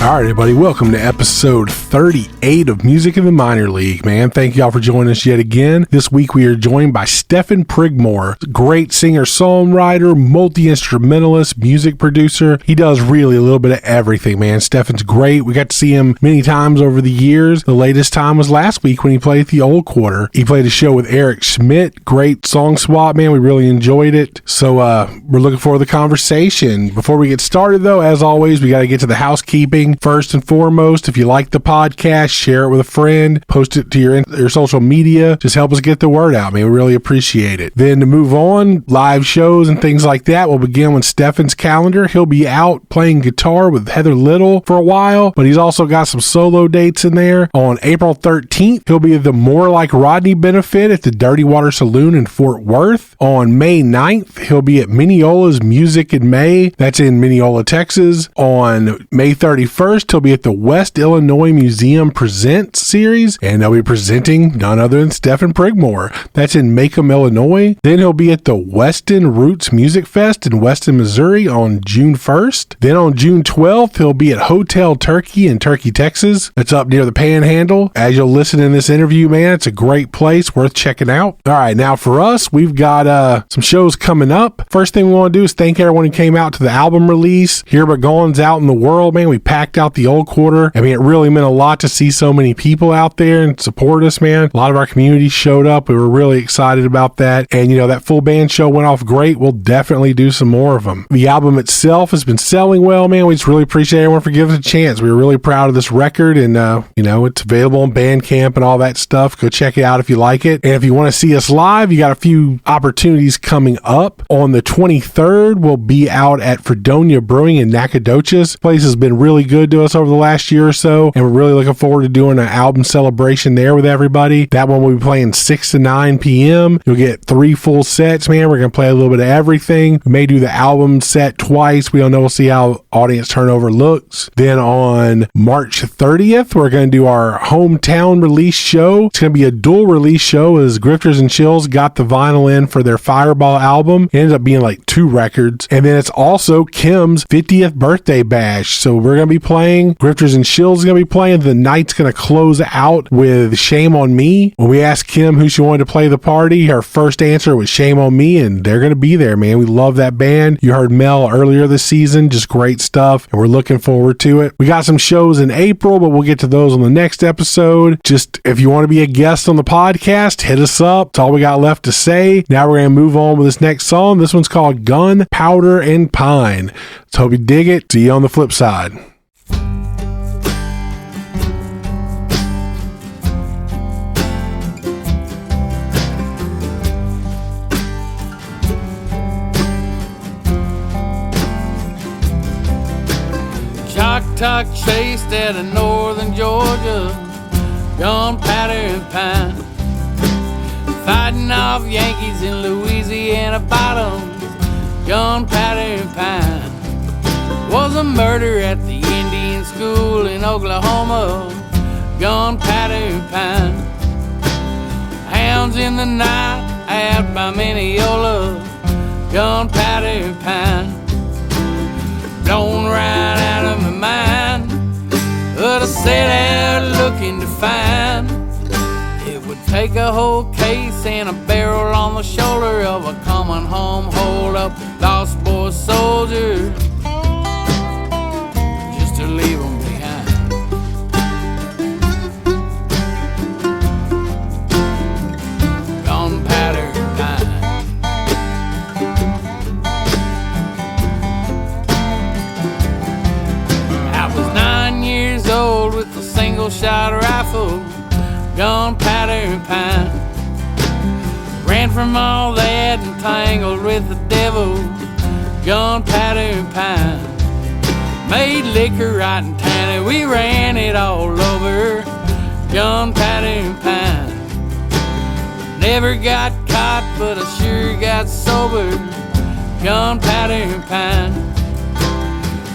All right, everybody, welcome to episode 38 of Music in the Minor League, man. Thank y'all for joining us yet again. This week we are joined by Stefan Prigmore, great singer-songwriter, multi-instrumentalist, music producer. He does really a little bit of everything, man. Stefan's great. We got to see him many times over the years. The latest time was last week when he played at the Old Quarter. He played a show with Eric Schmidt. Great song swap, man. We really enjoyed it. So we're looking forward to the conversation. Before we get started, though, as always, we got to get to the housekeeping. First and foremost, if you like the podcast, share it with a friend, post it to your social media. Just help us get the word out, man. We really appreciate it. Then to move on, live shows and things like that will begin with Stefan's calendar. He'll be out playing guitar with Heather Little for a while, but he's also got some solo dates in there. On April 13th, he'll be at the More Like Rodney benefit at the Dirty Water Saloon in Fort Worth. On May 9th, he'll be at Mineola's Music in May. That's in Mineola, Texas. On May 31st, he'll be at the West Illinois Museum Presents series, and they'll be presenting none other than Stefan Prigmore. That's in Macomb, Illinois. Then he'll be at the Weston Roots Music Fest in Weston, Missouri on June 1st. Then on June 12th, he'll be at Hotel Turkey in Turkey, Texas. That's up near the Panhandle. As you'll listen in this interview, man, it's a great place, worth checking out. All right, now for us, we've got some shows coming up. First thing we want to do is thank everyone who came out to the album release. Here But Gone's out in the world, man. We packed out the Old Quarter. I mean, it really meant a lot to see so many people out there and support us, man. A lot of our community showed up. We were really excited about that. And, you know, that full band show went off great. We'll definitely do some more of them. The album itself has been selling well, man. We just really appreciate everyone for giving us a chance. We were really proud of this record, and, you know, it's available on Bandcamp and all that stuff. Go check it out if you like it. And if you want to see us live, you got a few opportunities coming up. On the 23rd, we'll be out at Fredonia Brewing in Nacogdoches. This place has been really good to us over the last year or so, and we're really looking forward to doing an album celebration there with everybody. That one will be playing 6 to 9 p.m. You'll get 3 full sets, man. We're going to play a little bit of everything. We may do the album set twice. We don't know. We'll see how audience turnover looks. Then on March 30th, we're going to do our hometown release show. It's going to be a dual release show as Grifters and Chills got the vinyl in for their Fireball album. It ended up being like 2 records. And then it's also Kim's 50th birthday bash. So we're going to be playing. Grifters and Chills is going to be playing. The night's going to close out with Shame on Me. When we asked Kim who she wanted to play the party, her first answer was Shame on Me, and they're going to be there, man. We love that band. You heard Mel earlier this season. Just great stuff, and we're looking forward to it. We got some shows in April, but we'll get to those on the next episode. Just if you want to be a guest on the podcast, hit us up. That's all we got left to say. Now we're going to move on with this next song. This one's called Gun, Powder, and Pine. So hope you dig it. See you on the flip side. Choctaw chased out of northern Georgia, gunpowder and pine, fighting off Yankees in Louisiana bottoms, gunpowder and pine. Was a murder at the Indian school in Oklahoma, gunpowder and pine. Hounds in the night out by Mineola, gunpowder and pine. Blown right out of my mind, but I set out looking to find. It would take a whole case and a barrel on the shoulder of a common home hold-up lost boy soldier just to leave them behind. Gunpowder and pine. Old with a single-shot rifle, gunpowder and pine. Ran from all that and tangled with the devil, gunpowder and pine. Made liquor right in town and we ran it all over, gunpowder and pine. Never got caught but I sure got sober, gunpowder and pine.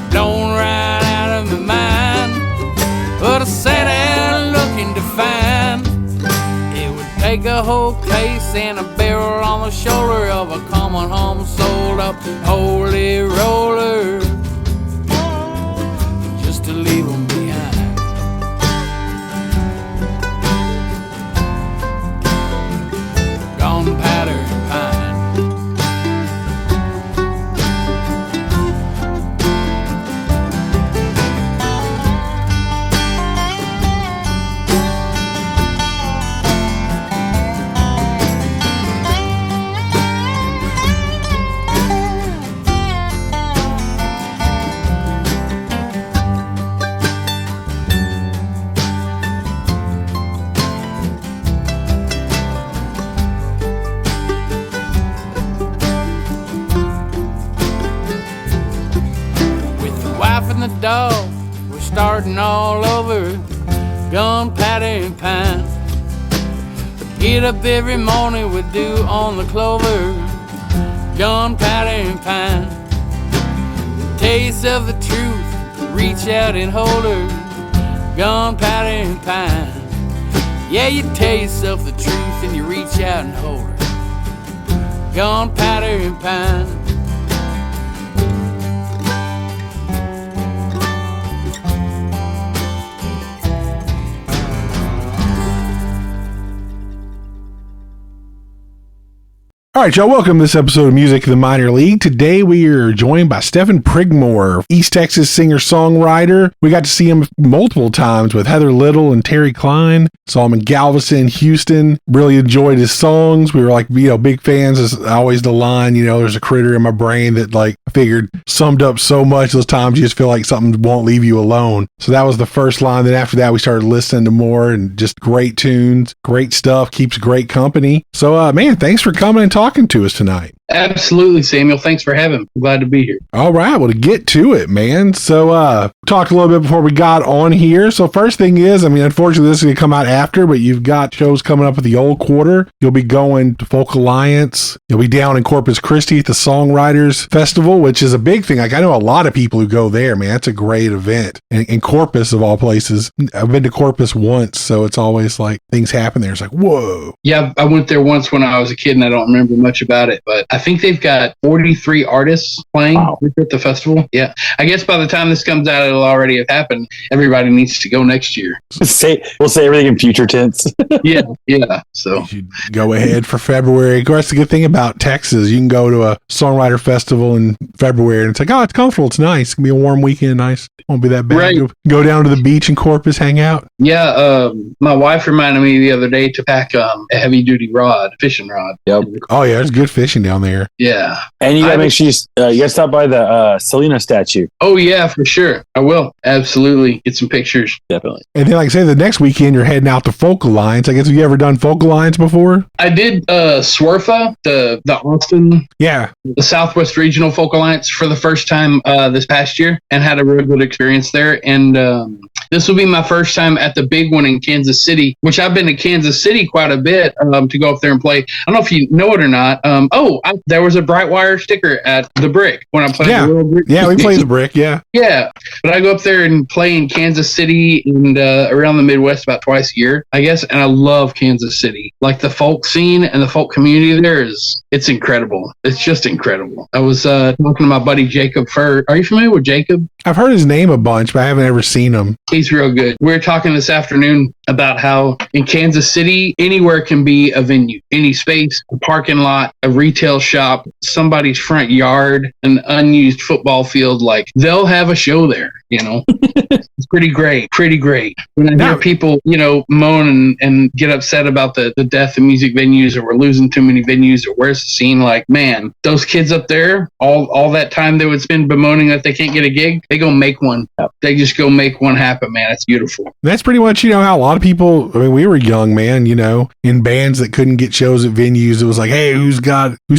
Blown right out of my mind, but I set out looking to find. It would take a whole case and a barrel on the shoulder of a common home sold up holy roller just to leave them off, we're starting all over. Gunpowder and pine. Get up every morning with dew on the clover. Gunpowder and pine. Taste of the truth, reach out and hold her. Gunpowder and pine. Yeah, you tell yourself the truth and you reach out and hold her. Gunpowder and pine. All right, y'all, welcome to this episode of Music in the Minor League. Today we are joined by Stefan Prigmore, East Texas singer-songwriter. We got to see him multiple times with Heather Little and Terry Klein. Saw him in Galveston, Houston. Really enjoyed his songs. We were like, big fans. Is always the line, there's a critter in my brain that I figured summed up so much those times you just feel like something won't leave you alone. So that was the first line. Then after that, we started listening to more and just great tunes, great stuff, keeps great company. So, man, thanks for coming and talking to us tonight. Absolutely, Samuel. Thanks for having me. I'm glad to be here. All right. Well, to get to it, man. So, talked a little bit before we got on here. So, first thing is, unfortunately, this is going to come out after, but you've got shows coming up at the Old Quarter. You'll be going to Folk Alliance. You'll be down in Corpus Christi at the Songwriters Festival, which is a big thing. I know a lot of people who go there, man. That's a great event. And in Corpus, of all places. I've been to Corpus once, so it's always like things happen there. It's like, whoa. Yeah, I went there once when I was a kid, and I don't remember much about it, but I think they've got 43 artists playing at the festival. Yeah. I guess by the time this comes out, it'll already have happened. Everybody needs to go next year. We'll say everything in future tense. Yeah. So you should go ahead for February. Of course, the good thing about Texas, you can go to a songwriter festival in February, and it's like, oh, it's comfortable. It's nice. It's going to be a warm weekend. Nice. Won't be that bad. Right. Go down to the beach in Corpus, hang out. Yeah. My wife reminded me the other day to pack a heavy-duty fishing rod. Yep. Oh, yeah. There's good fishing down there. Yeah. And you got to make sure you got to stop by the Selena statue. Oh, yeah, for sure. I will. Absolutely. Get some pictures. Definitely. And then, like I say, the next weekend, you're heading out to Folk Alliance. I guess, have you ever done Folk Alliance before? I did SWRFA, the Austin, Yeah. the Southwest Regional Folk Alliance for the first time this past year, and had a really good experience there. And this will be my first time at the big one in Kansas City, which I've been to Kansas City quite a bit to go up there and play. I don't know if you know it or not. There was a Brightwire sticker at the Brick when I played the Little Brick. Yeah, we played the Brick, yeah. Yeah, but I go up there and play in Kansas City and around the Midwest about twice a year, I guess, and I love Kansas City. Like the folk scene and the folk community there it's incredible. It's just incredible. I was talking to my buddy Jacob Furr. Are you familiar with Jacob? I've heard his name a bunch, but I haven't ever seen him. He's real good. We were talking this afternoon about how in Kansas City, anywhere can be a venue, any space, a parking lot, a retail shop, somebody's front yard, an unused football field. Like they'll have a show there, It's pretty great. When I hear people, moan and get upset about the death of music venues, or we're losing too many venues, or where's the scene? Like, man, those kids up there, all that time they would spend bemoaning that they can't get a gig, they go make one. They just go make one happen, man. It's beautiful. That's pretty much, how a lot of people, we were young, man, in bands that couldn't get shows at venues. It was like, hey, whose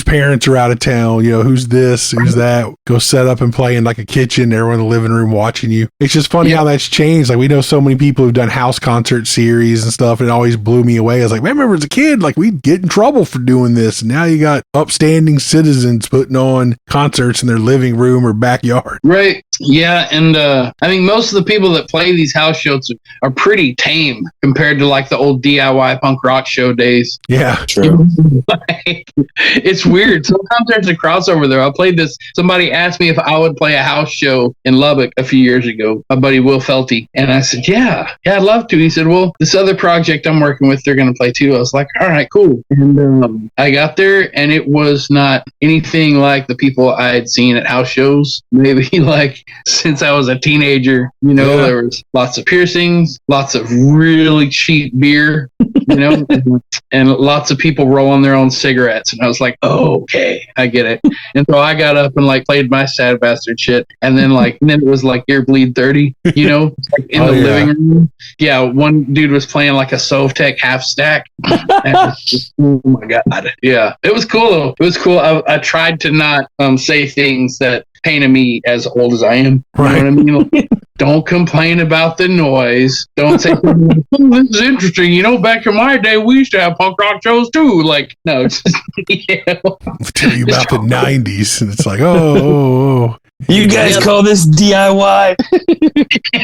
parents are out of town? Who's this? Who's that? Go set up and play in like a kitchen, everyone in the living room watching you. It's just funny how that's changed. Like we know so many people who've done house concert series and stuff, and it always blew me away. I was like, man, I remember as a kid, like we'd get in trouble for doing this. And now you got upstanding citizens putting on concerts in their living room or backyard. Right. Yeah, and I mean, most of the people that play these house shows are pretty tame compared to like the old DIY punk rock show days. Yeah, true. It's weird. Sometimes there's a crossover there. I played this. Somebody asked me if I would play a house show in Lubbock a few years ago. My buddy Will Felty, and I said, "Yeah, I'd love to." He said, "Well, this other project I'm working with, they're going to play too." I was like, "All right, cool." And I got there, and it was not anything like the people I had seen at house shows. Maybe like since I was a teenager, there was lots of piercings, lots of really cheap beer, and lots of people rolling their own cigarettes. And I was like, oh, okay, I get it. And so I got up and like played my sad bastard shit. And then it was like Ear Bleed 30, like in the living room. Yeah, one dude was playing like a Sovtek half stack. Oh my God. Yeah, it was cool though. It was cool. I tried to not say things that painted me as old as I am. Right. You know what I mean? Don't complain about the noise. Don't say, oh, this is interesting. You know, back in my day, we used to have punk rock shows too. Like, no, it's just, I'll tell you about the 90s. And it's like, oh. You guys call this DIY?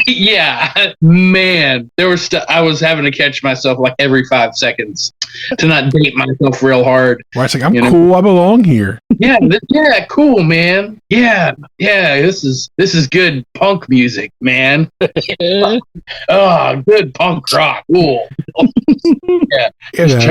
Yeah, man. There was I was having to catch myself like every 5 seconds to not date myself real hard. Where it's like, I'm cool. I belong here. Yeah, cool, man. Yeah. This is good punk music, man. Oh, good punk rock. Cool. Yeah, just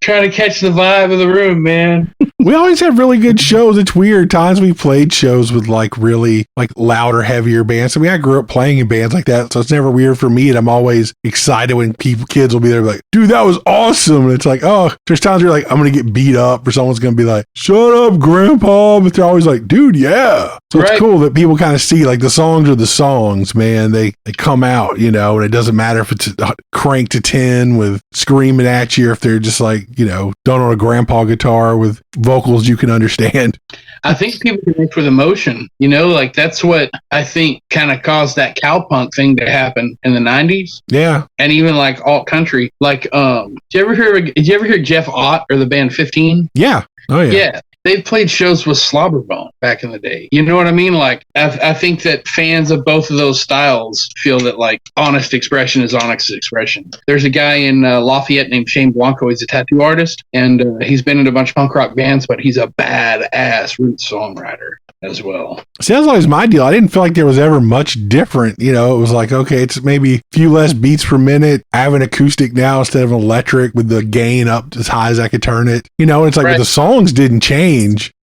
trying to catch the vibe of the room, man. We always have really good shows. It's weird. Times we played shows with like really like louder, heavier bands. I mean, I grew up playing in bands like that, so it's never weird for me. And I'm always excited when kids will be there like, dude, that was awesome. And it's like, oh, there's times where you're like, I'm going to get beat up or someone's going to be like, shut up, grandpa. But they're always like, dude, yeah. So it's cool that people kind of see like the songs are the songs, man. They come out, you know, and it doesn't matter if it's cranked to 10 with screaming at you, or if they're just like, you know, done on a grandpa guitar with vocals you can understand. I think people connect with emotion, you know, like that's what I think kind of caused that cowpunk thing to happen in the 90s. Yeah. And even like alt country. Like, did you ever hear Jeff Ott or the band 15? Yeah. Oh yeah. Yeah. They played shows with Slobberbone back in the day. You know what I mean? Like, I think that fans of both of those styles feel that, like, honest expression is honest expression. There's a guy in Lafayette named Shane Blanco. He's a tattoo artist, and he's been in a bunch of punk rock bands, but he's a badass root songwriter as well. See, that's always my deal. I didn't feel like there was ever much different. You know, it was like, okay, it's maybe a few less beats per minute. I have an acoustic now instead of an electric with the gain up as high as I could turn it. You know, it's like, but the songs didn't change.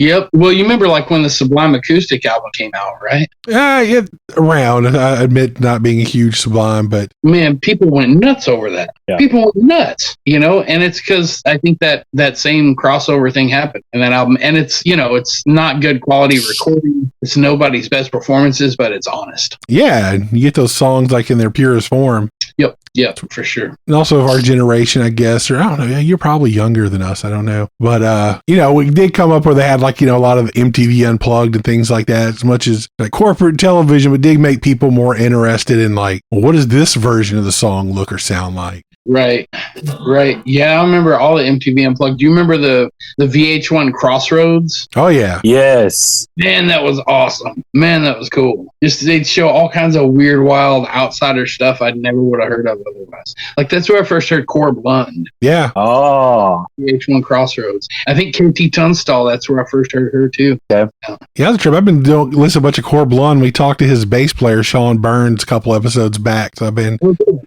Yep. Well, you remember like when the Sublime Acoustic album came out, right? Yeah, around. I admit not being a huge Sublime, but man, people went nuts over that. Yeah. People went nuts, you know, and it's because I think that same crossover thing happened in that album. And it's, you know, it's not good quality recording. It's nobody's best performances, but it's honest. Yeah. You get those songs like in their purest form. Yep, for sure. And also of our generation, I guess, or I don't know, you're probably younger than us, I don't know. But, you know, we did come up where they had like, you know, a lot of MTV Unplugged and things like that, as much as like corporate television, but did make people more interested in like, well, what does this version of the song look or sound like? Right. Yeah, I remember all the MTV Unplugged. Do you remember the VH1 Crossroads? Oh, yeah. Yes. Man, that was awesome. Man, that was cool. Just they'd show all kinds of weird, wild outsider stuff I never would have heard of otherwise. Like, that's where I first heard Core Blund. Yeah. Oh. VH1 Crossroads. I think KT Tunstall, that's where I first heard her, too. Okay. Yeah, that's true. I've been listening to a bunch of Core Blund. We talked to his bass player, Sean Burns, a couple episodes back. So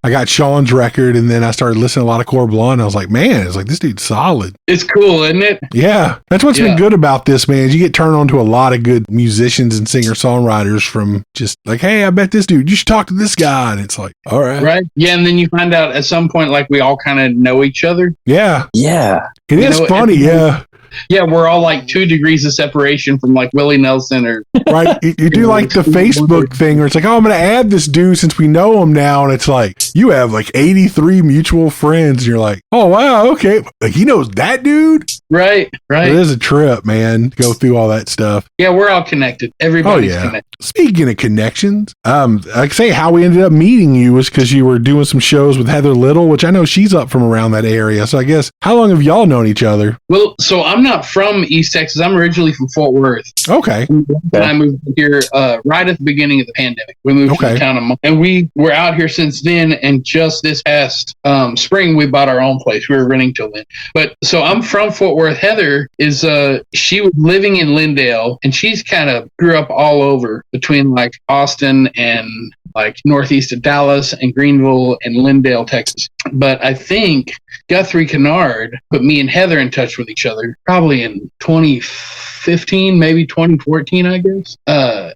I got Sean's record, and then I started listening to a lot of Core Blund. I was like, man, it's like, this dude's solid. It's cool, isn't it? Yeah. That's what's been good about this, man, is you get turned on to a lot of good musicians and singer-songwriters from just like, hey, I bet this dude, you should talk to this guy. And it's like, all right. Right. Yeah, and then you find out at some point, like, we all kind of know each other. Yeah. Yeah. It is funny, yeah. Yeah, we're all like 2 degrees of separation from like Willie Nelson or right. You do like the Facebook thing where it's like, oh, I'm going to add this dude since we know him now, and it's like you have like 83 mutual friends, and you're like, oh wow, okay, like he knows that dude. Right. It is a trip, man, to go through all that stuff. Yeah, we're all connected. Everybody's connected. Speaking of connections, like say how we ended up meeting you was because you were doing some shows with Heather Little, which I know she's up from around that area. So I guess how long have y'all known each other? Well, so I'm not from East Texas. I'm originally from Fort Worth. Okay. And I moved here right at the beginning of the pandemic. We moved to the town of and we were out here since then. And just this past spring, we bought our own place. We were renting till then. But so I'm from Fort Worth. Heather is she was living in Lindale, and she's kind of grew up all over between like Austin and like northeast of Dallas and Greenville and Lindale, Texas. But I think Guthrie Kennard put me and Heather in touch with each other probably in 2015, maybe 2014, I guess.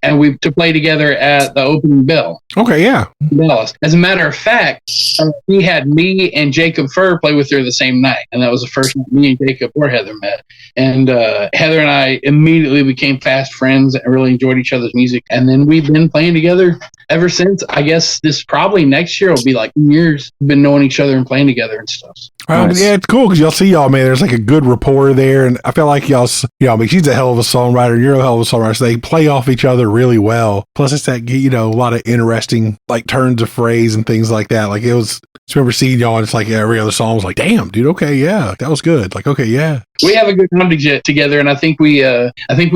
And we to play together at the Opening Bell. Okay, yeah. Dallas. As a matter of fact, he had me and Jacob Furr play with her the same night. And that was the first night me and Jacob or Heather met. And Heather and I immediately became fast friends and really enjoyed each other's music. And then we've been playing together ever since. since, I guess this probably next year will be like years we've been knowing each other and playing together and stuff. Nice. Yeah, it's cool because y'all see y'all, man. There's like a good rapport there, and I feel like y'all, I mean, she's a hell of a songwriter, you're a hell of a songwriter, so they play off each other really well. Plus, it's that, a lot of interesting like turns of phrase and things like that. Like it was, I just remember seeing y'all, and it's like every other song was like, damn, dude, okay, yeah, that was good. Like, okay, yeah. We have a good time together, and I think we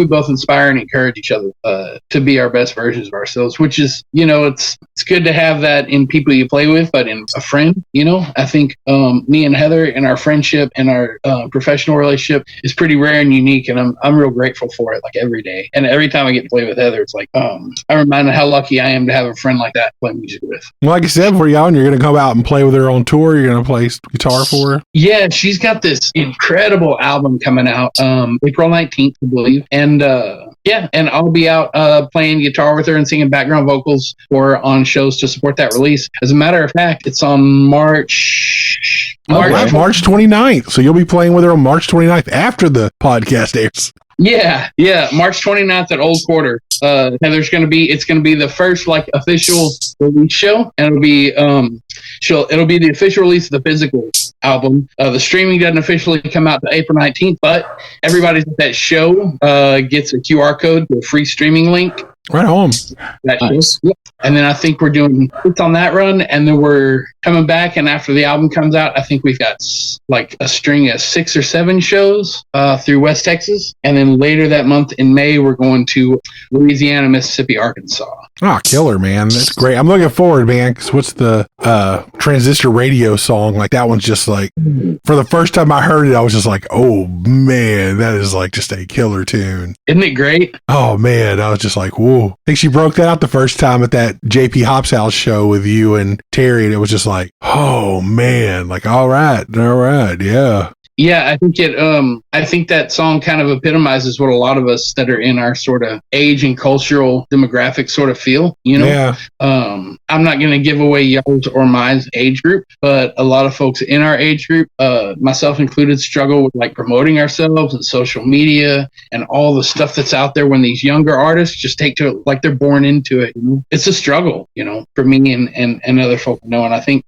both inspire and encourage each other to be our best versions of ourselves. Which is, it's good to have that in people you play with, but in a friend, I think me and Heather and our friendship and our professional relationship is pretty rare and unique, and I'm real grateful for it. Like every day, and every time I get to play with Heather, it's like I'm reminded how lucky I am to have a friend like that to play music with. Well, like I said, for y'all, and you're gonna come out and play with her on tour. You're gonna play guitar for her. Yeah, she's got this incredible album coming out April 19th, I believe, and and I'll be out playing guitar with her and singing background vocals for her on shows to support that release. As a matter of fact, it's on March 29th. So you'll be playing with her on March 29th after the podcast airs. Yeah, March 29th at Old Quarter. Heather's it's gonna be the first like official release show, and it'll be the official release of the physical album. The streaming doesn't officially come out to April 19th, but everybody at that show gets a QR code to a free streaming link. Right on. Nice. And then I think we're doing it's on that run, and then we're coming back, and after the album comes out, I think we've got like a string of 6 or 7 shows through West Texas, and then later that month in May we're going to Louisiana, Mississippi, Arkansas. Oh, killer, man. That's great. I'm looking forward, man, because what's the Transistor Radio song? Like, that one's just like, for the first time I heard it, I was just like, oh, man, that is like just a killer tune. Isn't it great? Oh, man, I was just like, whoa. I think she broke that out the first time at that JP Hops House show with you and Terry, and it was just like, oh, man, like, all right, yeah. Yeah, I think that song kind of epitomizes what a lot of us that are in our sort of age and cultural demographic sort of feel, Yeah. I'm not going to give away y'all's or mine's age group, but a lot of folks in our age group, myself included, struggle with like promoting ourselves and social media and all the stuff that's out there when these younger artists just take to it like they're born into it. It's a struggle, for me and other folk, and I think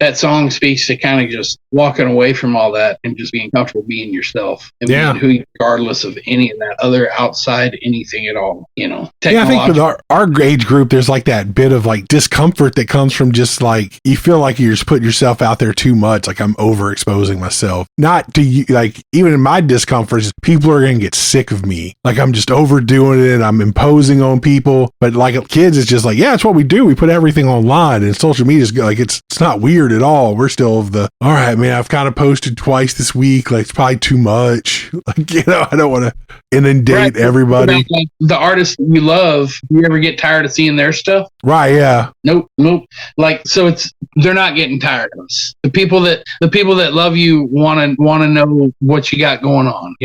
that song speaks to kind of just walking away from all that and just being comfortable being yourself and being who you, regardless of any of that other outside anything at all, Yeah, I think with our age group, there's like that bit of like discomfort that comes from just like, you feel like you're just putting yourself out there too much. Like I'm overexposing myself. Not to you, like even in my discomfort, people are going to get sick of me. Like I'm just overdoing it. I'm imposing on people. But like kids, it's just like, yeah, it's what we do. We put everything online, and social media is like, it's not weird at all. We're still all right, man, I've kind of posted twice this week. Like it's probably too much. Like, I don't want to inundate everybody. Like, the artists you love, you ever get tired of seeing their stuff? Right. Yeah. Nope. Like, so they're not getting tired of us. The people that love you want to know what you got going on,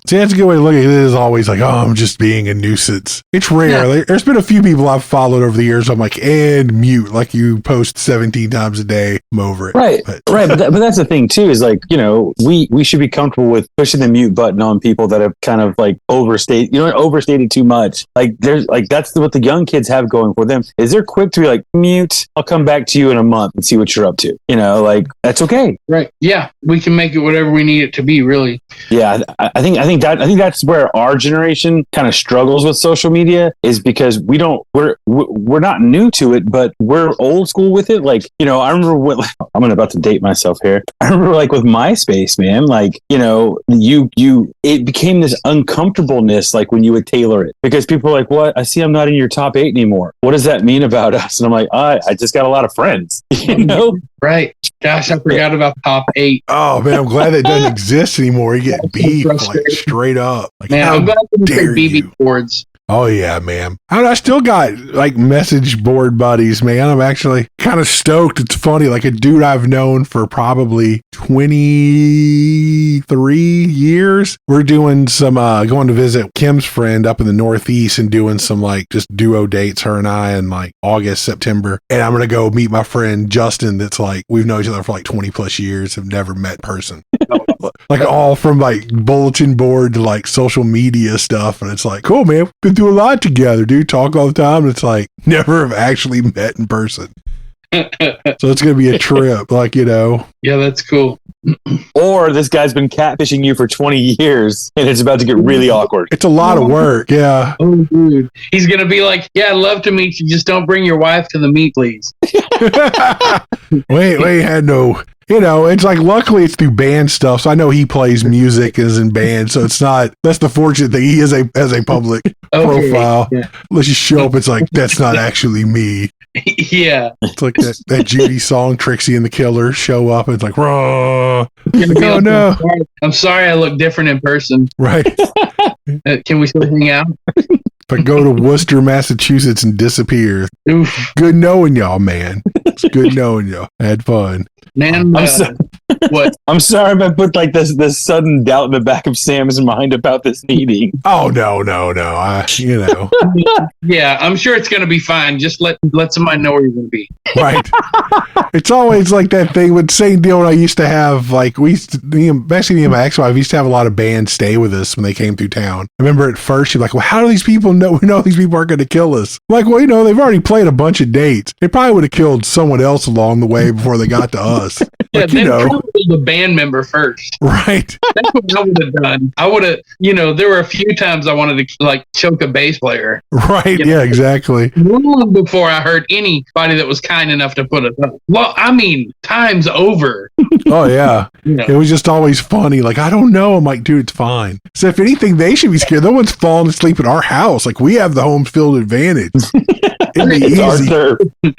See, that's a good way to look at it. It is always like, oh, I'm just being a nuisance. It's rare. Yeah. There's been a few people I've followed over the years. I'm like, and mute, like you post 17 times a day. I'm over it. Right. Right. But that's the thing too, is like, we should be comfortable with pushing the mute button on people that have kind of like overstated too much. Like there's like, that's what the young kids have going for them, is they're quick to be like, mute, I'll come back to you in a month and see what you're up to. Like that's okay. Right. Yeah. We can make it whatever we need it to be, really. Yeah. I think that's where our generation kind of struggles with social media, is because we're not new to it, but we're old school with it. Like, I remember I'm about to date myself here. I remember like with MySpace, man, like, it became this uncomfortableness, like when you would tailor it, because people are like, what? I see I'm not in your top 8 anymore. What does that mean about us? And I'm like, I just got a lot of friends, Right. Gosh, I forgot about top 8. Oh man, I'm glad that doesn't exist anymore. You get beef like straight up. Like, man, I'm glad you say BB boards. Oh yeah, man. I still got like message board buddies, man. I'm actually kind of stoked. It's funny, like a dude I've known for probably 23 years. We're doing some going to visit Kim's friend up in the Northeast and doing some like just duo dates, her and I, in like August, September. And I'm gonna go meet my friend Justin. That's like, we've known each other for like 20 plus years, have never met in person. like all from like bulletin board to like social media stuff. And it's like, cool, man. We've been through a lot together, dude. Talk all the time. And it's like, never have actually met in person. So it's going to be a trip, like, you know. Yeah, that's cool. Or this guy's been catfishing you for 20 years and it's about to get really awkward. It's a lot of work. Yeah. Oh, dude. He's going to be like, yeah, I'd love to meet you. Just don't bring your wife to the meet, please. we had no, you know, it's like, luckily it's through band stuff. So I know he plays music, is in band. So it's not, that's the fortunate thing. He is has a public profile. Yeah. Unless you show up, it's like, that's not actually me. Yeah. It's like that Judy song, Trixie and the Killer, show up. And it's like, raw. Oh, no. I'm sorry I look different in person. Right. Can we still hang out? If I go to Worcester, Massachusetts and disappear. Oof. Good knowing y'all, man. It's good knowing y'all. I had fun. Man, what? I'm sorry if I put like this sudden doubt in the back of Sam's mind about this meeting. Oh, no. You know. Yeah, I'm sure it's going to be fine. Just let somebody know where you're going to be. Right. It's always like that thing with same deal when I used to have, like, me and my ex-wife used to have a lot of bands stay with us when they came through town. I remember at first she's like, well, how do these people know? We know these people aren't going to kill us. I'm like, well, you know, they've already played a bunch of dates. They probably would have killed someone else along the way before they got to us. Yeah, Like, then you know. probably the band member first. Right. That's what I would have done. I would have, you know, there were a few times I wanted to like choke a bass player. Right. You know? Yeah, exactly. Long before I heard anybody that was kind enough to put it up. Well, I mean, time's over. Oh, yeah. You know. It was just always funny. Like, I don't know. I'm like, dude, it's fine. So if anything, they should be scared. No one's falling asleep at our house. Like, we have the home field advantage. It'd be easy. Arthur.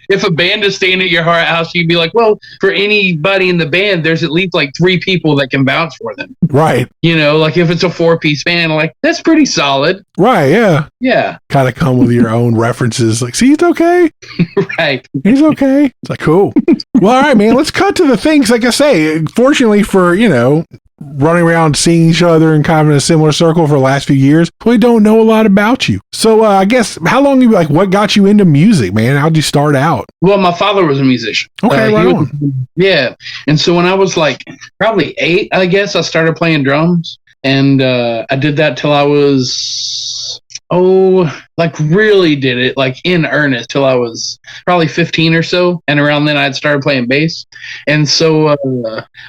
If a band is staying at your house, you'd be like, well, for anybody in the band, there's at least like 3 people that can vouch for them. Right. You know, like if it's a 4-piece band, like that's pretty solid. Right. Yeah. Yeah. Kind of come with your own references. Like, see, it's okay. Right. He's okay. It's like, cool. Well, all right, man, let's cut to the things. Like I say, fortunately for, you know, running around seeing each other and kind of in a similar circle for the last few years, we don't know a lot about you. So I guess, how long you, like, what got you into music, man? How'd you start out? Well, my father was a musician. Okay, right on. Yeah. And so when I was like probably 8, I guess, I started playing drums. And I did that till I was, like really did it like in earnest till I was probably 15 or so. And around then I'd started playing bass. And so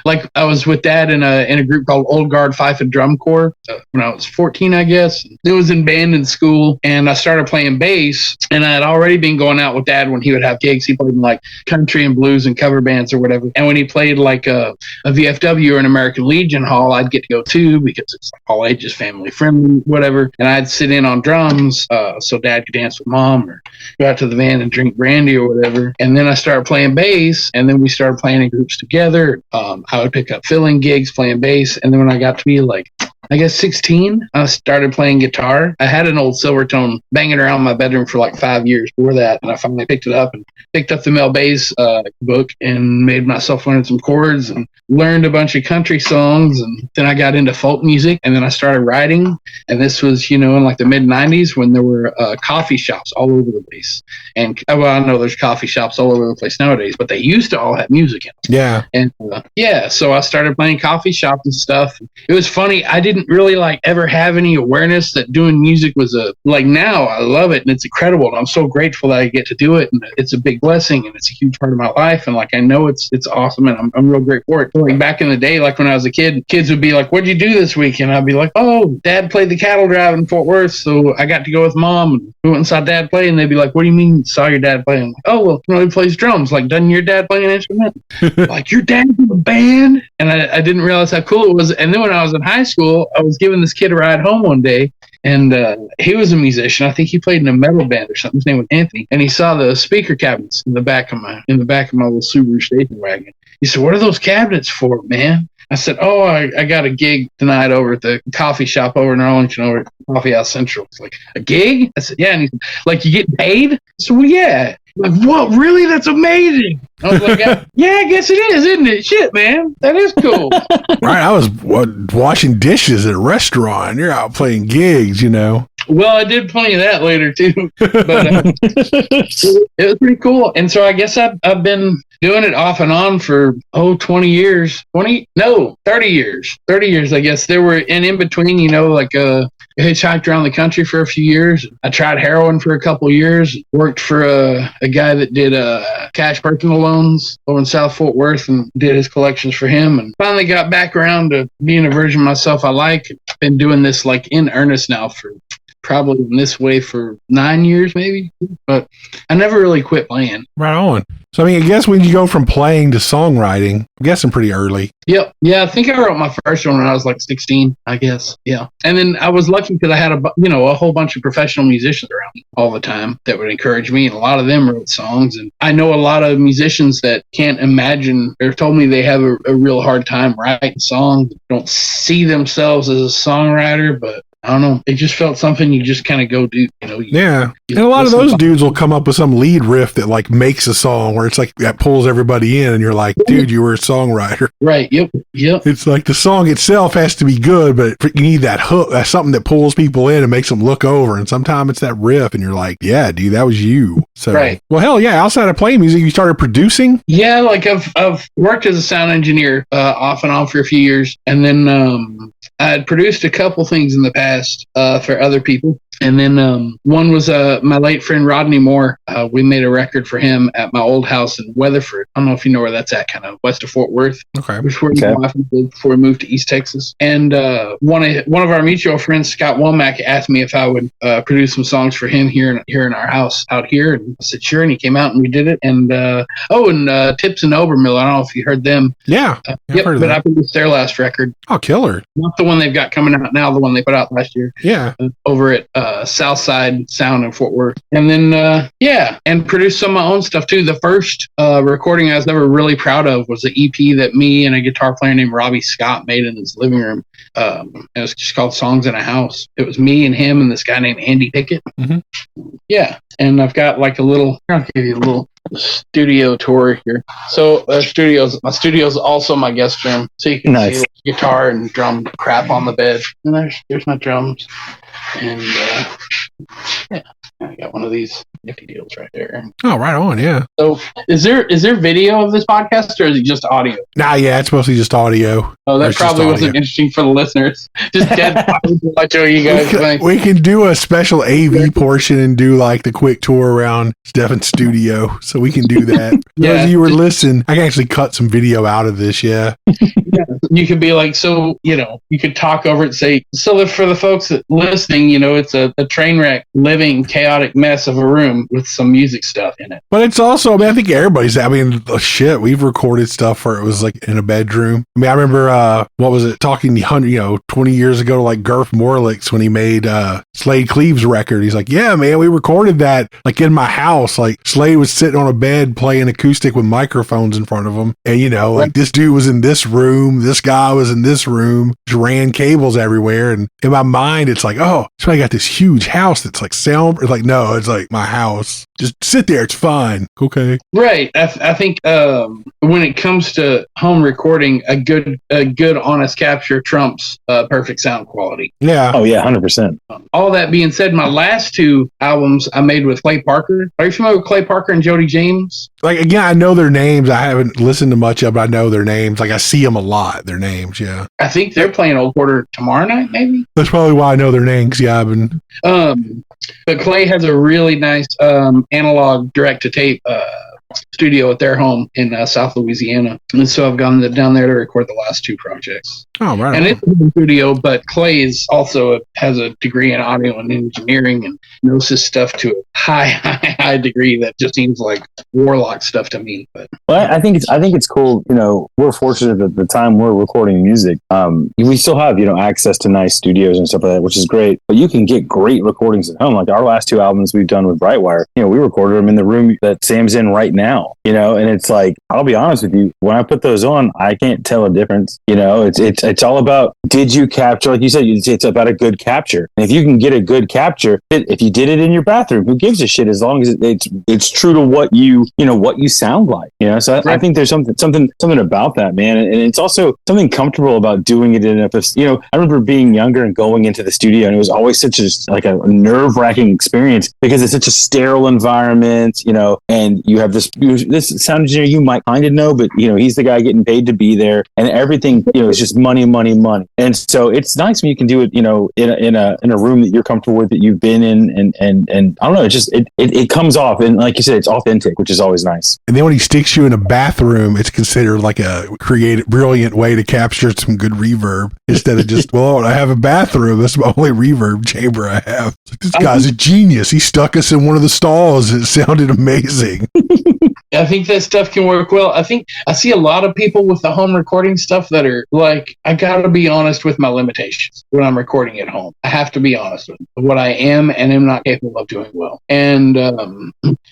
like I was with Dad in a group called Old Guard Fife and Drum Corps when I was 14, I guess. It was in band in school, and I started playing bass, and I had already been going out with Dad when he would have gigs. He played in like country and blues and cover bands or whatever. And when he played like a VFW or an American Legion hall, I'd get to go too because it's like all ages, family friendly, whatever. And I'd sit in on drums so Dad could dance with Mom or go out to the van and drink brandy or whatever. And then I started playing bass, and then we started playing in groups together. I would pick up filling gigs playing bass, and then when I got to be like, I guess 16, I started playing guitar. I had an old Silvertone banging around my bedroom for like 5 years before that, and I finally picked it up and picked up the Mel Bass book and made myself learn some chords and learned a bunch of country songs. And then I got into folk music, and then I started writing. And this was, you know, in like the mid 90s when there were coffee shops all over the place. And well, I know there's coffee shops all over the place nowadays, but they used to all have music in them. Yeah. And so I started playing coffee shops and stuff. It was funny. I didn't really like ever have any awareness that doing music was like now I love it and it's incredible and I'm so grateful that I get to do it, and it's a big blessing and it's a huge part of my life, and like I know it's awesome and I'm real grateful for it. Like back in the day, like when I was a kid, kids would be like, "What'd you do this week?" And I'd be like, "Oh, Dad played the cattle drive in Fort Worth, so I got to go with Mom and we went and saw Dad play." And they'd be like, "What do you mean saw your dad play?" I'm like, "Oh, well, you know, he plays drums." Like, doesn't your dad play an instrument? Like, your dad's in a band? And I didn't realize how cool it was. And then when I was in high school, I was giving this kid a ride home one day, and he was a musician. I think he played in a metal band or something. His name was Anthony, and he saw the speaker cabinets in the back of my little Subaru station wagon. He said, "What are those cabinets for, man?" I said, "Oh, I got a gig tonight over at the coffee shop over in Arlington, over at Coffee House Central." It's like, "A gig?" I said, "Yeah." And he's like, "You get paid?" I said, "Well, yeah." Like, "What? Really? That's amazing." I was like, "Yeah, I guess it is, isn't it? Shit, man, that is cool." Right. I was washing dishes at a restaurant. You're out playing gigs, you know. Well, I did plenty of that later too, but it was pretty cool. And so I guess I've been doing it off and on for 20 years. 30 years. 30 years, I guess. There were in between, like hitchhiked around the country for a few years. I tried heroin for a couple years. Worked for a guy that did cash personal loans over in South Fort Worth and did his collections for him. And finally got back around to being a version of myself I like. Been doing this like in earnest now for probably in this way for 9 years maybe, but I never really quit playing. Right on. So, I guess when you go from playing to songwriting, I'm guessing pretty early. Yep. Yeah, I think I wrote my first one when I was like 16, I guess. Yeah. And then I was lucky because I had a whole bunch of professional musicians around me all the time that would encourage me. And a lot of them wrote songs. And I know a lot of musicians that can't imagine or told me they have a real hard time writing songs, don't see themselves as a songwriter, but I don't know. It just felt something you just kind of go do, Yeah. And a lot of those dudes will come up with some lead riff that like makes a song where it's like that pulls everybody in and you're like, dude, you were a songwriter. Right. Yep. It's like the song itself has to be good, but you need that hook. That's something that pulls people in and makes them look over. And sometimes it's that riff and you're like, yeah, dude, that was you. So, right. Well, hell yeah. Outside of playing music, you started producing? Yeah. Like I've worked as a sound engineer off and on for a few years. And then I had produced a couple things in the past for other people. And then one was my late friend Rodney Moore. We made a record for him at my old house in Weatherford. I don't know if you know where that's at, kind of west of Fort Worth. Okay. Before we moved to East Texas. And one of our mutual friends, Scott Womack, asked me if I would produce some songs for him here in our house out here. And I said, sure. And he came out and we did it. And Tips and Obermiller. I don't know if you heard them. Yeah. Yep. But I produced their last record. Oh, killer. Not the one they've got coming out now, the one they put out last year. Yeah. Over at Southside Sound in Fort Worth. And then, and produced some of my own stuff too. The first recording I was ever really proud of was the EP that me and a guitar player named Robbie Scott made in his living room. It was just called Songs in a House. It was me and him and this guy named Andy Pickett. Mm-hmm. Yeah. And I've got like I'll give you a little studio tour here. So my studio's also my guest room. So you can see guitar and drum crap on the bed. And there's my drums. And I got one of these nifty deals right there. Oh, right on, yeah. So is there video of this podcast or is it just audio? Nah, yeah, it's mostly just audio. Oh, that probably wasn't interesting for the listeners. Just dead I show you guys. We can do a special AV portion and do like the quick tour around Stefan's studio. So we can do that. Yeah. Those of you who are listening, I can actually cut some video out of this, yeah. You could be like, so, you could talk over it and say, so for the folks that listening, it's a train wreck, living, chaotic mess of a room with some music stuff in it. But it's also, I think everybody's, we've recorded stuff where it was like in a bedroom. I remember, talking 20 years ago to like Garth Morlix when he made Slade Cleave's record. He's like, yeah, man, we recorded that like in my house. Like Slade was sitting on a bed playing acoustic with microphones in front of him. And, like this dude was in this room, this guy was in this room, just ran cables everywhere. And in my mind, it's like, oh, so I got this huge house that's like sound. It's like, no, it's like my house. Just sit there. It's fine. Okay. Right. I think when it comes to home recording, a good honest capture trumps perfect sound quality. Yeah. Oh yeah, 100%. All that being said, my last two albums I made with Clay Parker. Are you familiar with Clay Parker and Jody James? Like, again, I know their names. I haven't listened to much of it, but I know their names. Like, I see them a lot, their names, yeah. I think they're playing Old Quarter tomorrow night, maybe? That's probably why I know their names, yeah. But Clay has a really nice analog direct-to-tape studio at their home in South Louisiana. And so I've gone down there to record the last two projects. Oh, right. And it's a studio, but Clay is also has a degree in audio and engineering and knows his stuff to a high degree that just seems like Warlock stuff to me. But I think it's cool. We're fortunate at the time we're recording music. We still have access to nice studios and stuff like that, which is great. But you can get great recordings at home. Like our last two albums we've done with Brightwire. We recorded them in the room that Sam's in right now. And it's like, I'll be honest with you, when I put those on, I can't tell a difference. It's all about, did you capture, like you said, it's about a good capture. And if you can get a good capture, if you did it in your bathroom, who gives a shit as long as it's true to what you sound like, So I think there's something about that, man. And it's also something comfortable about doing it in a, I remember being younger and going into the studio, and it was always such a nerve-wracking experience because it's such a sterile environment, and you have this this sound engineer you might kind of know, but he's the guy getting paid to be there, and everything is just money. And so it's nice when you can do it, in a room that you're comfortable with, that you've been in, and I don't know, it comes off, and like you said, it's authentic, which is always nice. And then when he sticks you in a bathroom, it's considered like a creative, brilliant way to capture some good reverb instead of just, well, I have a bathroom. That's my only reverb chamber I have. This guy's a genius. He stuck us in one of the stalls. It sounded amazing. I think that stuff can work well. I think I see a lot of people with the home recording stuff that are like, I got to be honest with my limitations when I'm recording at home. I have to be honest with what I am and am not capable of doing well. And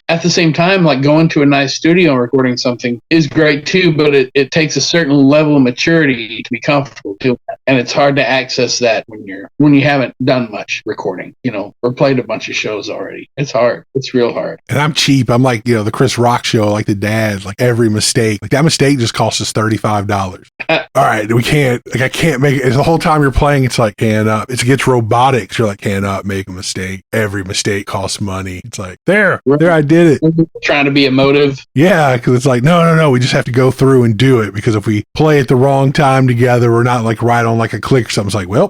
at the same time, like going to a nice studio and recording something is great too, but it takes a certain level of maturity to be comfortable doing that. And it's hard to access that when you haven't done much recording, or played a bunch of shows already. It's hard. It's real hard. And I'm cheap. I'm like, the Chris Rock show, like the dad, like every mistake, like that mistake just cost us $35. All right, I can't make it. The whole time you're playing, it's like, hand up. It gets robotics. You're like, hand up, make a mistake. Every mistake costs money. It's like, there, I did it. Trying to be emotive. Yeah, because it's like, no, we just have to go through and do it, because if we play at the wrong time together, we're not like right on like a click or something. It's like, well,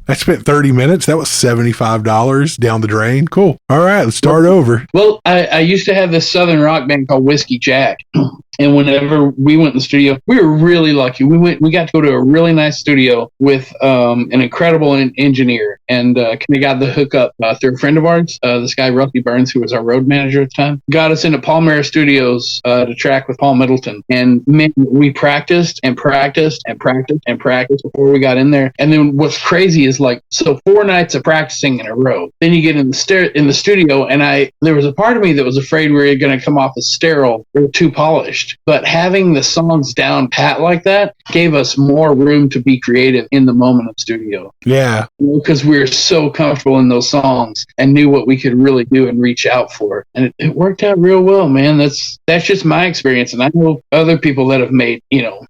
I spent 30 minutes. That was $75 down the drain. Cool. All right, let's start over. Well, I used to have this Southern rock band called Whiskey Jack. And whenever we went in the studio, we were really lucky. We got to go to a really nice studio with an incredible engineer, and kind of got the hookup through a friend of ours, this guy Rusty Burns, who was our road manager at the time, got us into Palmera Studios to track with Paul Middleton. And man, we practiced before we got in there. And then what's crazy is 4 nights of practicing in a row. Then you get in the studio, and there was a part of me that was afraid we were going to come off as sterile or too polished. But having the songs down pat like that gave us more room to be creative in the moment of studio. Yeah. Because we were so comfortable in those songs and knew what we could really do and reach out for. And it worked out real well, man. That's just my experience. And I know other people that have made,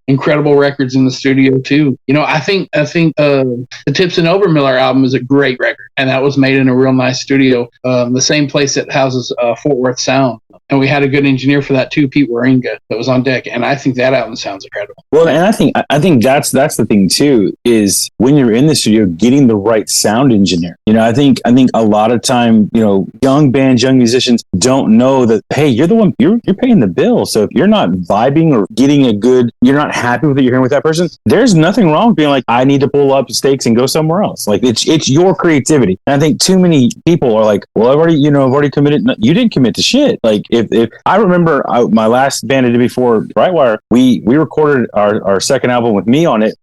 incredible records in the studio too. I think the Tips and Obermiller album is a great record. And that was made in a real nice studio. The same place that houses Fort Worth Sound. And we had a good engineer for that too, Pete Waringa, that was on deck. And I think that album sounds incredible. Well, and I think that's the thing too, is when you're in the studio, getting the right sound engineer. I think a lot of time, young bands, young musicians don't know that, hey, you're the one, you're paying the bill. So if you're not vibing or you're not happy with what you're hearing with that person, there's nothing wrong with being like, I need to pull up stakes and go somewhere else. Like it's your creativity. And I think too many people are like, well, I've already committed. No, you didn't commit to shit. Like if I remember my last band I did before Brightwire, we recorded our second album with me on it,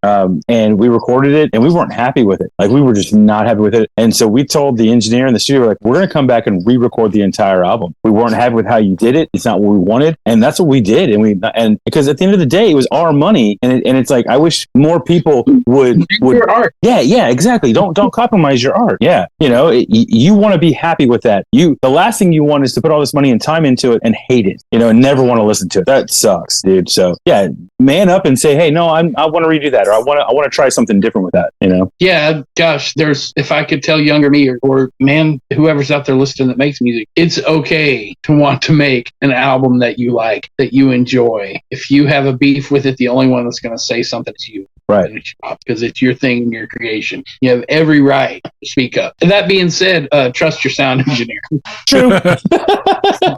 and we recorded it, and we weren't happy with it. Like we were just not happy with it, and so we told the engineer in the studio, like, we're going to come back and re-record the entire album. We weren't happy with how you did it. It's not what we wanted, and that's what we did. And because at the end of the day, it was our money, and it's like I wish more people would your art. Yeah, exactly. Don't compromise your art. Yeah, you want to be happy with that. The last thing you want is to put all this money and time into it and hate it, and never want to listen to it. That sucks, dude. So yeah, man up and say, hey, no, I want to redo that, or I want to try something different with that. Yeah, gosh, if I could tell younger me or man, whoever's out there listening that makes music, it's okay to want to make an album that you like, that you enjoy. If you have a beef with it, the only one that's going to say something is you. Right. Because it's your thing and your creation. You have every right to speak up. And that being said, trust your sound engineer. True.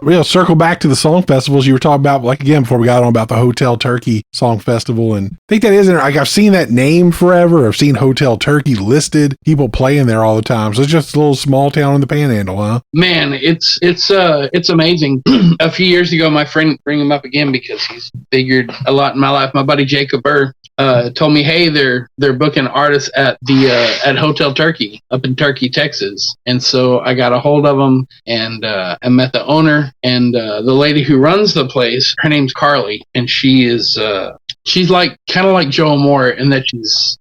We'll circle back to the song festivals you were talking about, like again, before we got on about the Hotel Turkey Song Festival. And I think that isn't, like, I've seen that name forever. I've seen Hotel Turkey listed, people playing there all the time. So it's just a little small town in the Panhandle, huh? Man, it's amazing. A few years ago, my friend, bring him up again because he's figured a lot in my life. My buddy Jacob Burr told me, hey, they're booking artists at at Hotel Turkey up in Turkey, Texas. And so I got a hold of them and I met the owner and the lady who runs the place. Her name's Carly, and she is she's like kind of like Joe Moore in that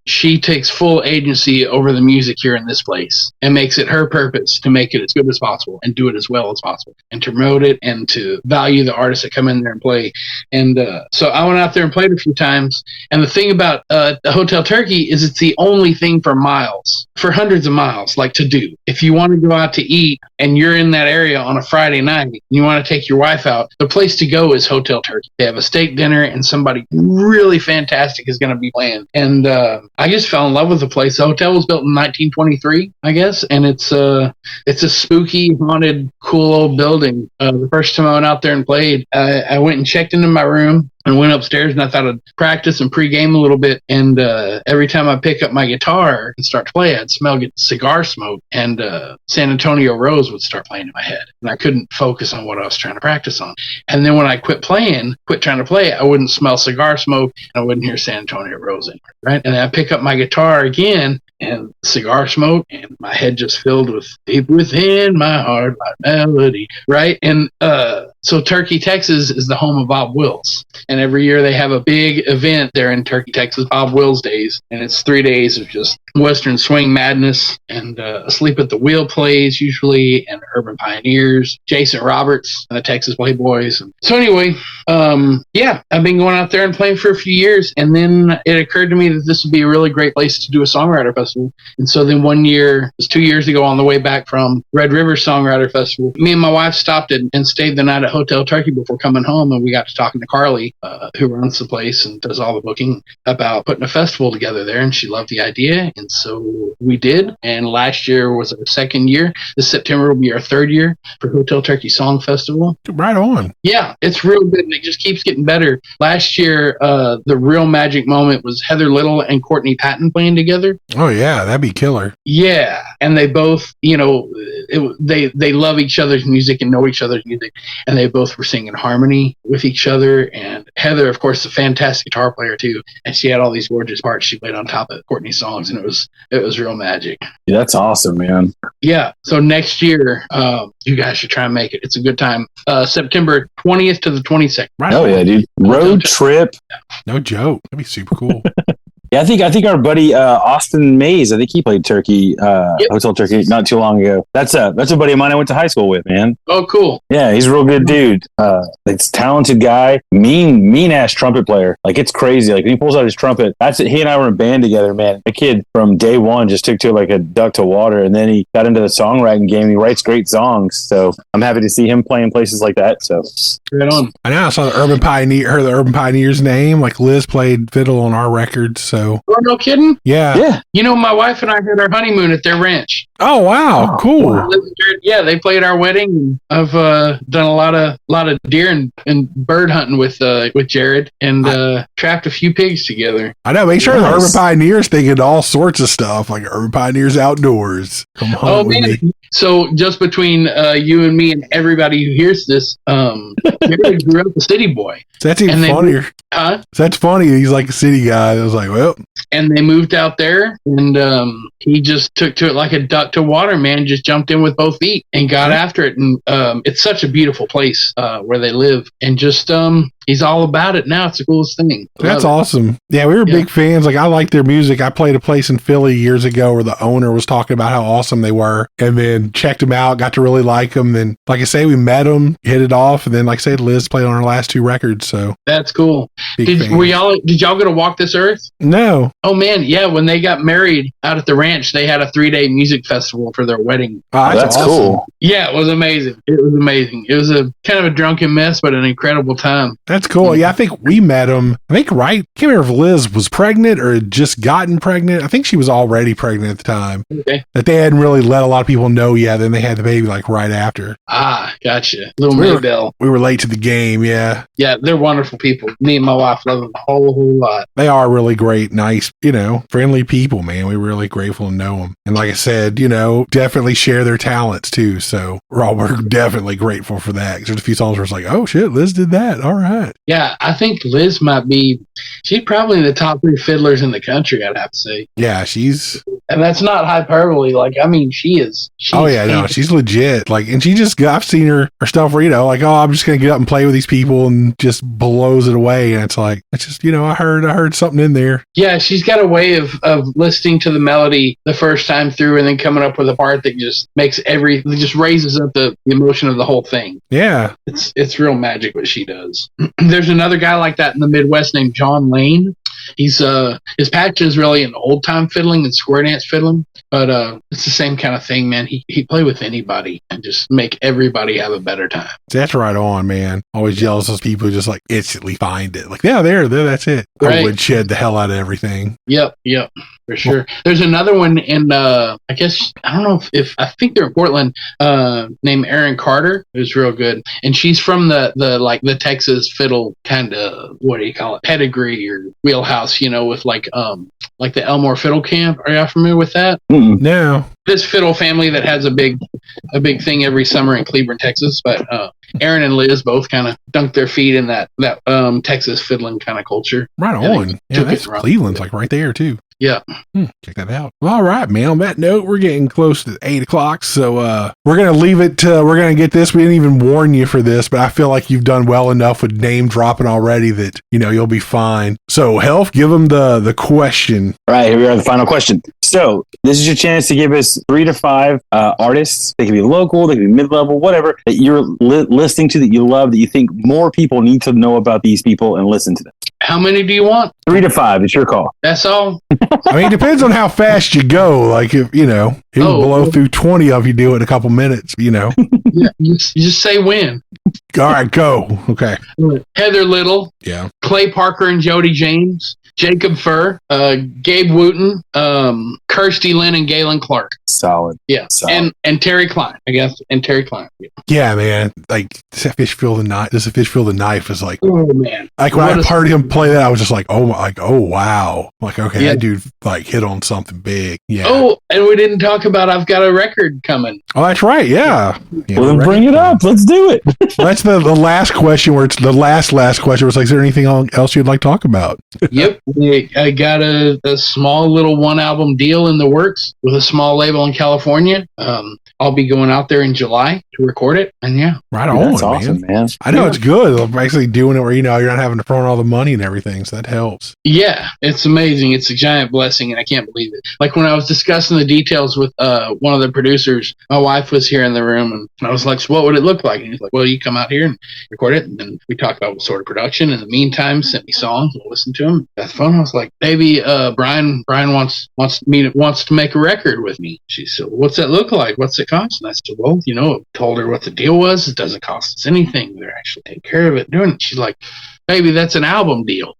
she takes full agency over the music here in this place and makes it her purpose to make it as good as possible and do it as well as possible and to promote it and to value the artists that come in there and play. And so I went out there and played a few times. And the thing about the Hotel Turkey is it's the only thing for miles, for hundreds of miles, like to do. If you want to go out to eat and you're in that area on a Friday night and you want to take your wife out, the place to go is Hotel Turkey. They have a steak dinner and somebody really fantastic is going to be playing. And I just fell in love with the place. The hotel was built in 1923, I guess, and it's a spooky, haunted, cool old building. The first time I went out there and played, I went and checked into my room and went upstairs, and I thought I'd practice and pregame a little bit. And every time I pick up my guitar and start to play, I'd smell cigar smoke, and San Antonio Rose would start playing in my head, and I couldn't focus on what I was trying to practice on. And then when I quit trying to play, I wouldn't smell cigar smoke, and I wouldn't hear San Antonio Rose anymore, right? And I pick up my guitar again, and cigar smoke, and my head just filled with deep within my heart, my melody, right? And so Turkey, Texas is the home of Bob Wills. And every year they have a big event there in Turkey, Texas, Bob Wills Days. And it's 3 days of just Western swing madness, and Asleep at the Wheel plays usually, and Urban Pioneers, Jason Roberts, and the Texas Playboys. And so anyway, I've been going out there and playing for a few years. And then it occurred to me that this would be a really great place to do a songwriter festival. And so then one year, it was 2 years ago, on the way back from Red River Songwriter Festival, me and my wife stopped and stayed the night at Hotel Turkey before coming home, and we got to talking to Carly, who runs the place and does all the booking, about putting a festival together there, and she loved the idea, and so we did. And last year was our second year. This September will be our third year for Hotel Turkey Song Festival. Right on. Yeah, it's real good, and it just keeps getting better. Last year, the real magic moment was Heather Little and Courtney Patton playing together. Oh yeah, that'd be killer. Yeah, and they both, they love each other's music and know each other's music, and they both were singing harmony with each other. And Heather, of course, a fantastic guitar player too, and she had all these gorgeous parts she played on top of Courtney's songs, and it was real magic. Yeah, that's awesome, man. Yeah, so next year, you guys should try and make it. It's a good time. September 20th to the 22nd. Right. Oh yeah, dude. Road trip. No joke. That'd be super cool. Yeah, I think our buddy Austin Mays, I think he played Turkey, Hotel Turkey not too long ago. That's a buddy of mine I went to high school with, man. Oh, cool. Yeah, he's a real good dude. It's talented guy, mean ass trumpet player. Like, it's crazy. Like, when he pulls out his trumpet, that's it. He and I were in a band together, man. The kid from day one just took to it like a duck to water, and then he got into the songwriting game. He writes great songs, so I'm happy to see him playing places like that. So right on. I know I saw the Urban Pioneer's name. Like, Liz played fiddle on our record, so. Oh, no kidding? Yeah. My wife and I had our honeymoon at their ranch. Oh wow, cool. Yeah, they played our wedding. I've done a lot of deer and bird hunting with Jared, and trapped a few pigs together. I know. Make sure the Urban Pioneers thinking all sorts of stuff, like Urban Pioneers Outdoors. Come home with me. So just between you and me and everybody who hears this, Jared grew up a city boy. That's even funnier. That's funny. He's like a city guy. I was like, well. And they moved out there, and he just took to it like a duck to water, man. Just jumped in with both feet and got after it. And it's such a beautiful place where they live, and just he's all about it now. It's the coolest thing. That's awesome. Yeah, we were big fans. Like, I like their music. I played a place in Philly years ago where the owner was talking about how awesome they were, and then checked them out, got to really like them. Then, like I say, we met them, hit it off, and then, like I said, Liz played on our last two records. So that's cool. Did y'all get to walk this earth? No. Oh man, yeah. When they got married out at the ranch, they had a 3-day music festival for their wedding. Oh, that's awesome. Cool. Yeah, it was amazing. It was a kind of a drunken mess, but an incredible time. That's cool. Yeah, I think we met him. I can't remember if Liz was pregnant or had just gotten pregnant. I think she was already pregnant at the time. Okay. That they hadn't really let a lot of people know yet. Then they had the baby like right after. Ah, gotcha. Little Maybell. We were late to the game. Yeah. Yeah, they're wonderful people. Me and my wife love them a whole lot. They are really great, nice, friendly people, man. We're really grateful to know them. And like I said, definitely share their talents too. So we're definitely grateful for that. There's a few songs where it's like, oh shit, Liz did that. All right. that. Yeah, I think Liz she's probably in the top 3 fiddlers in the country, I'd have to say. Yeah, she's... And that's not hyperbole. Like, I mean, she is. Oh, yeah, no, she's legit. Like, and I've seen her stuff where, like, oh, I'm just going to get up and play with these people and just blows it away. And it's like, it's just, I heard something in there. Yeah, she's got a way of listening to the melody the first time through and then coming up with a part that just just raises up the emotion of the whole thing. Yeah. It's real magic what she does. There's another guy like that in the Midwest named John Lane. He's his passion is really in old time fiddling and square dance fiddling, but it's the same kind of thing, man. He play with anybody and just make everybody have a better time. That's right on, man. Always jealous of those people who just like instantly find it. Like, yeah, there, that's it. Right. I would shed the hell out of everything. Yep, for sure. Well, there's another one in I guess I don't know if I think they're in Portland, named Erin Carter, who's real good, and she's from the Texas fiddle kind of, what do you call it, pedigree or wheelhouse, with like the Elmore Fiddle Camp. Are y'all familiar with that? No. This fiddle family that has a big thing every summer in Cleburne, Texas. But Aaron and Liz both kind of dunked their feet in that Texas fiddling kind of culture. Right on. Yeah, that's Cleveland's like right there too. Yeah. Check that out. Well, all right, man. On that note, we're getting close to 8 o'clock, so we're going to leave it. We're going to get this. We didn't even warn you for this, but I feel like you've done well enough with name dropping already that, you'll be fine. So, Health, give them the question. All right, here we are, the final question. So, this is your chance to give us 3 to 5 artists. They can be local, they can be mid-level, whatever, that you're listening to, that you love, that you think more people need to know about these people and listen to them. How many do you want? 3 to 5. It's your call. That's all. I mean, it depends on how fast you go. Like, if he'll blow through 20 of you do it in a couple minutes, Yeah, you just say when. All right, go. Okay. Heather Little. Yeah. Clay Parker and Jody James. Jacob Furr. Gabe Wooten. Kirsty Lynn and Galen Clark. Solid. Yeah. Solid. And Terry Klein, I guess. And Terry Klein. Yeah, man. Like, does a fish feel the knife is like, oh man. Like when I heard him play that, I was just like, oh wow. Like, okay, that dude like hit on something big. Yeah. Oh, and we didn't talk about I've got a record coming. Oh, that's right. Yeah. Well, then bring it up. Let's do it. That's the last question where it's the last question. Was like, is there anything else you'd like to talk about? Yep. I got a small little 1-album deal in the works with a small label in California. I'll be going out there in July to record it, and right on. That's awesome, man. I know it's good. I'm actually doing it where you're not having to throw in all the money and everything, so that helps. Yeah, it's amazing. It's a giant blessing, and I can't believe it. Like when I was discussing the details with one of the producers, my wife was here in the room, and I was like, "So what would it look like?" And he's like, "Well, you come out here and record it," and then we talked about what sort of production. In the meantime, sent me songs. We'll listen to them. Got the phone. I was like, "Baby, Brian wants to make a record with me." She said, "What's that look like? What's it cost?" And I said, "Well, told her what the deal was. It doesn't cost us anything. They're actually taking care of it, doing it." She's like, "Baby, that's an album deal."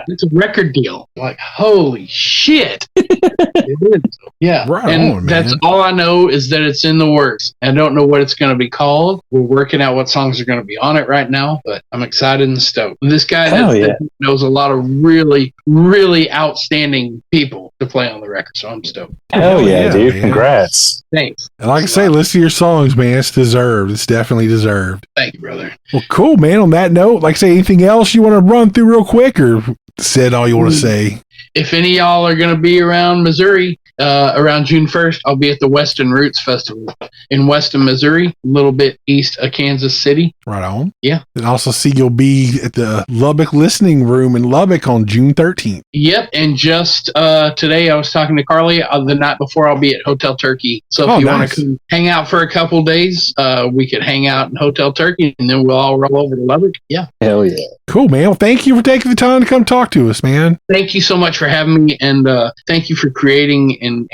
It's a record deal. I'm like, holy shit. It is. Yeah. Right and on, that's man. all I know is that it's in the works. I don't know what it's going to be called. We're working out what songs are going to be on it right now, but I'm excited and stoked. This guy knows a lot of really, really outstanding people to play on the record, so I'm stoked. Hell yeah, dude. Man. Congrats. Thanks. And like I say, listen to your songs, man. It's deserved. It's definitely deserved. Thank you, brother. Well, cool, man. On that note, like I say, anything else you want to run through real quick, or said all you want to say? If any of y'all are going to be around Missouri, around June 1st, I'll be at the Weston Roots Festival in Weston, Missouri, a little bit east of Kansas City. Right on. Yeah. And also see you'll be at the Lubbock Listening Room in Lubbock on June 13th. Yep. And just today I was talking to Carly. The night before I'll be at Hotel Turkey. So if you want to hang out for a couple days, we could hang out in Hotel Turkey and then we'll all roll over to Lubbock. Yeah. Hell yeah. Cool, man. Well, thank you for taking the time to come talk to us, man. Thank you so much for having me, and thank you for creating and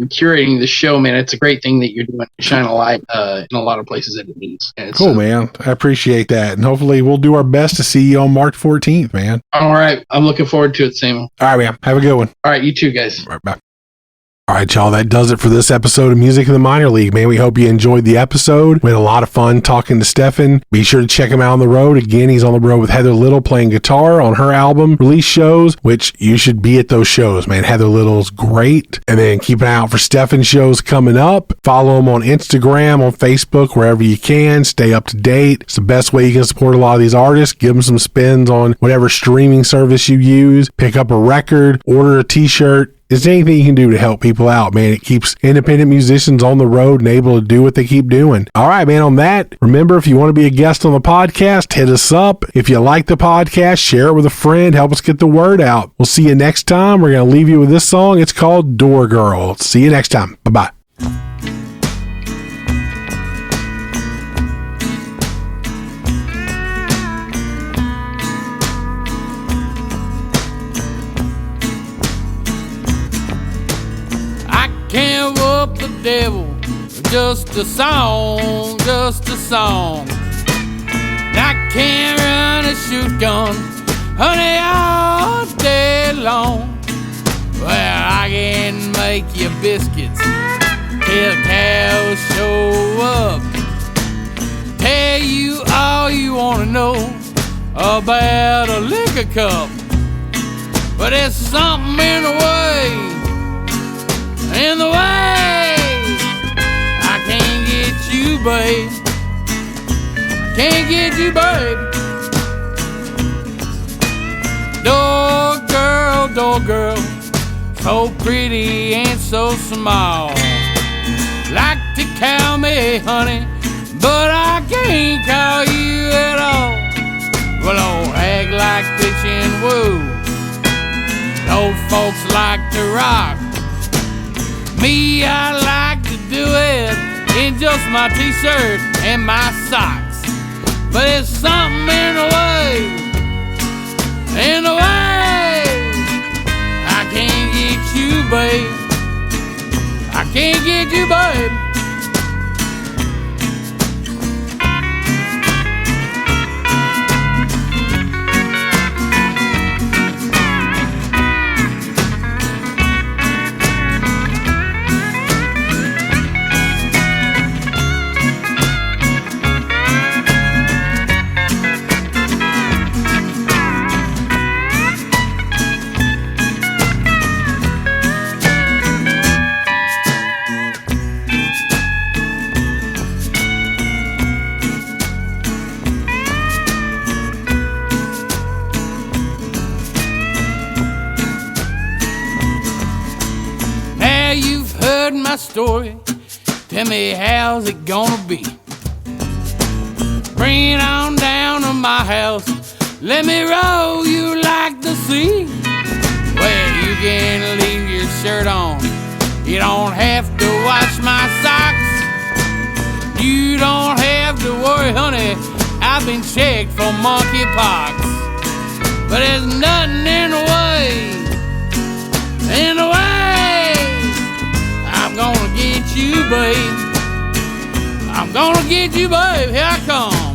curating the show, man. It's a great thing that you're doing to shine a light in a lot of places that it needs. Cool, man. I appreciate that, and hopefully we'll do our best to see you on March 14th, man. All right. I'm looking forward to it, Samuel. All right, man. Have a good one. All right. You too, guys. All right, bye. All right, y'all, that does it for this episode of Music in the Minor League, man. We hope you enjoyed the episode. We had a lot of fun talking to Stefan. Be sure to check him out on the road. Again, he's on the road with Heather Little playing guitar on her album release shows, which you should be at those shows, man. Heather Little's great. And then keep an eye out for Stefan's shows coming up. Follow him on Instagram, on Facebook, wherever you can. Stay up to date. It's the best way you can support a lot of these artists. Give them some spins on whatever streaming service you use. Pick up a record, order a t-shirt. Is there anything you can do to help people out, man? It keeps independent musicians on the road and able to do what they keep doing. All right, man, on that, remember, if you want to be a guest on the podcast, hit us up. If you like the podcast, share it with a friend. Help us get the word out. We'll see you next time. We're going to leave you with this song. It's called Door Girl. See you next time. Bye-bye. Can't whoop the devil, just a song, just a song. I can't run a shoot gun, honey, all day long. Well, I can make you biscuits till cows show up. Tell you all you wanna know about a liquor cup. But there's something in the way. In the way, I can't get you, babe. Can't get you, babe. Door girl, so pretty and so small. Like to call me honey, but I can't call you at all. Well, don't act like bitch and woo. Old folks like to rock. Me, I like to do it in just my t-shirt and my socks. But it's something in the way, in the way. I can't get you, babe. I can't get you, babe. My story, tell me how's it gonna be? Bring it on down to my house, let me roll you like the sea. Well, you can leave your shirt on, you don't have to wash my socks. You don't have to worry, honey, I've been checked for monkeypox. But there's nothing in the way, in the way. I'm gonna get you, babe. I'm gonna get you, babe. Here I come.